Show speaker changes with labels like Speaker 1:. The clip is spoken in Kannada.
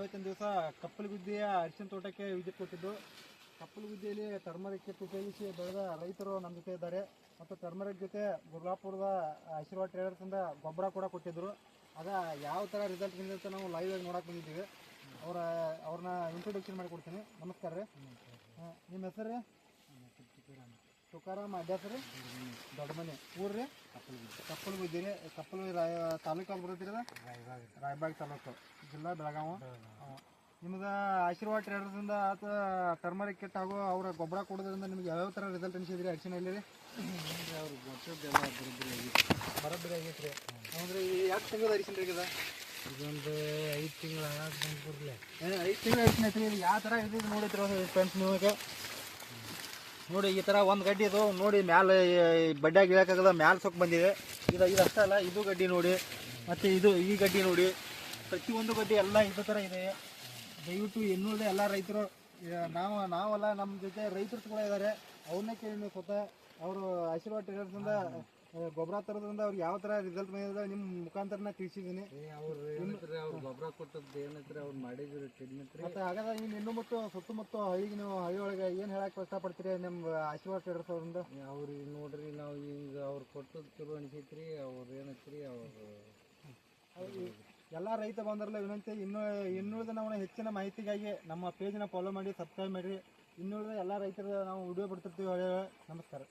Speaker 1: ಇವತ್ತಿನ ದಿವಸ ಕಪ್ಪಲಗುದ್ದಿಯ ಅರಿಶಿನ ತೋಟಕ್ಕೆ ವಿಸಿಟ್ ಕೊಟ್ಟಿದ್ದು. ಕಪ್ಪಲಗುದ್ದಿಯಲ್ಲಿ ಟರ್ಮರಿಕ್ ಉಪಯೋಗಿಸಿ ಬೆಳೆದ ರೈತರು ನಮ್ಮ ಜೊತೆ ಇದ್ದಾರೆ ಮತ್ತು ಟರ್ಮರಿಕ್ ಜೊತೆ ಗುರ್ಲಾಪುರದ ಆಶೀರ್ವಾದ ಟ್ರೇಡರ್ಸಿಂದ ಗೊಬ್ಬರ ಕೂಡ ಕೊಟ್ಟಿದ್ದರು. ಆಗ ಯಾವ ಥರ ರಿಸಲ್ಟ್ ಬಂದಿರುತ್ತೆ ನಾವು ಲೈವ್ ಆಗಿ ನೋಡಕ್ಕೆ ಬಂದಿದ್ದೀವಿ. ಅವ್ರನ್ನ ಇಂಟ್ರೊಡಕ್ಷನ್ ಮಾಡಿಕೊಡ್ತೀನಿ. ನಮಸ್ಕಾರ ರೀ. ನಿಮ್ಮ ಹೆಸರು ರೀ? ತುಕಾರಾಮ್. ಅಡ್ರೆಸ್ ರೀ? ದೊಡ್ಡಮನೆ. ಊರು ರೀ? ಕಪ್ಪಲಗುದ್ದಿ ರೀ. ತಾಲೂಕು ಯಾವ್ದು ಬರುತ್ತೆ ರೀ? ರಾಯಬಾಗ್ ತಾಲೂಕು, ಜಿಲ್ಲಾ ಬೆಳಗಾವಿ. ನಿಮ್ಗೆ ಆಶೀರ್ವಾದ ಟ್ರೇಡರ್ಸಿಂದ ಅಥವಾ ಟರ್ಮರಿಕ್ ಕಿಟ್ ಹಾಗೂ ಅವರ ಗೊಬ್ಬರ ಕೊಡೋದ್ರಿಂದ ನಿಮ್ಗೆ ಯಾವ್ಯಾವ ಥರ ರಿಸಲ್ಟ್ ಅನಿಸಿದ್ರಿ ಅರಿಶಿನಲ್ಲಿ ರೀ?
Speaker 2: ಅವ್ರು ಗೊತ್ತದ್ದೆಲ್ಲ
Speaker 1: ಬರೋಬ್ಬರಿ ಆಗೈತೆ ರೀ. ಅಂದರೆ ಎಷ್ಟು ತಿಂಗಳು ಅರಿಶಿನ ರೀ ಇದು?
Speaker 2: ಇದೊಂದು 5 ತಿಂಗಳ ಬಂದ್ಬಿಡ್ಲಿ.
Speaker 1: 5 ತಿಂಗಳು ಅರಿಶಿನ ಐತ್ರಿ. ಇದು ಯಾವ ಥರ ಇದು ನೋಡಿದ್ರು ಫ್ರೆಂಡ್ಸ್ ನಿಮಗೆ? ನೋಡಿ ಈ ಥರ ಒಂದು ಗಡ್ಡಿ ಇದು ನೋಡಿ, ಮ್ಯಾಲೆ ಬಡ್ಡಿಯಾಗಿ ಇಳಕ್ಕಾಗದ ಮ್ಯಾಲೆ ಸೊಕ್ಕೆ ಬಂದಿದೆ. ಇದು ಅಷ್ಟೇ ಅಲ್ಲ, ಇದು ಗಡ್ಡಿ ನೋಡಿ, ಮತ್ತು ಈ ಗಡ್ಡಿ ನೋಡಿ, ಪ್ರತಿಯೊಂದು ಗಡ್ಡಿ ಎಲ್ಲ ಇದೇ ಥರ ಇದೆ. ದಯವಿಟ್ಟು ಇನ್ನುಳಿದ ಎಲ್ಲ ರೈತರು, ನಾವಲ್ಲ, ನಮ್ಮ ಜೊತೆ ರೈತರು ಕೂಡ ಇದ್ದಾರೆ, ಅವ್ರನ್ನೇ ಕೇಳಿ ನೀವು ಸ್ವತಃ. ಅವರು ಆಶೀರ್ವಾದ ಟ್ರೇಡರ್ಸಿಂದ ಗೊಬ್ಬರ ತರೋದ್ರಿಂದ ಅವ್ರಿಗೆ ಯಾವ ಥರ ರಿಸಲ್ಟ್ ಬಂದಿದೆ ನಿಮ್ಮ ಮುಖಾಂತರನ ತಿಳಿಸಿದ್ದೀನಿ.
Speaker 2: ಅವ್ರು ಗೊಬ್ಬರ ಕೊಟ್ಟದ್ದು ಏನೈತ್ರಿ, ಅವ್ರು ಮಾಡಿದ್ರು ಟ್ರೀಟ್ಮೆಂಟ್ ರೀ.
Speaker 1: ಮತ್ತು ಹಾಗಾದ್ರೆ ಇನ್ನು ಮತ್ತು ಸುತ್ತಮುತ್ತ ಹಳ್ಳಿಗೆ ನೀವು ಹಳ್ಳಿ ಒಳಗೆ ಏನು ಹೇಳಕ್ಕೆ ಇಷ್ಟಪಡ್ತೀರಿ ನಿಮ್ಮ ಆಶೀರ್ವಾದ ಟ್ರೇಡರ್ಸ್ ಅವರಿಂದ?
Speaker 2: ಅವ್ರಿಗೆ ನೋಡ್ರಿ, ನಾವು ಈಗ ಅವ್ರು ಕೊಟ್ಟದ್ದು ಚಲೋ ಅನಿಸೈತ್ರಿ. ಅವ್ರು ಏನೈತ್ರಿ, ಅವರು
Speaker 1: ಎಲ್ಲ ರೈತ ಬಂದರಲ್ಲ ವಿನಂತಿ, ಇನ್ನುಳಿದ ನಾವು ಹೆಚ್ಚಿನ ಮಾಹಿತಿಗಾಗಿ ನಮ್ಮ ಪೇಜ್ನ ಫಾಲೋ ಮಾಡಿ, ಸಬ್ಸ್ಕ್ರೈಬ್ ಮಾಡಿರಿ. ಇನ್ನುಳಿದ ಎಲ್ಲ ರೈತರು ನಾವು ವಿಡಿಯೋ ಬಿಡ್ತಿರ್ತೀವಿ. ನಮಸ್ಕಾರ.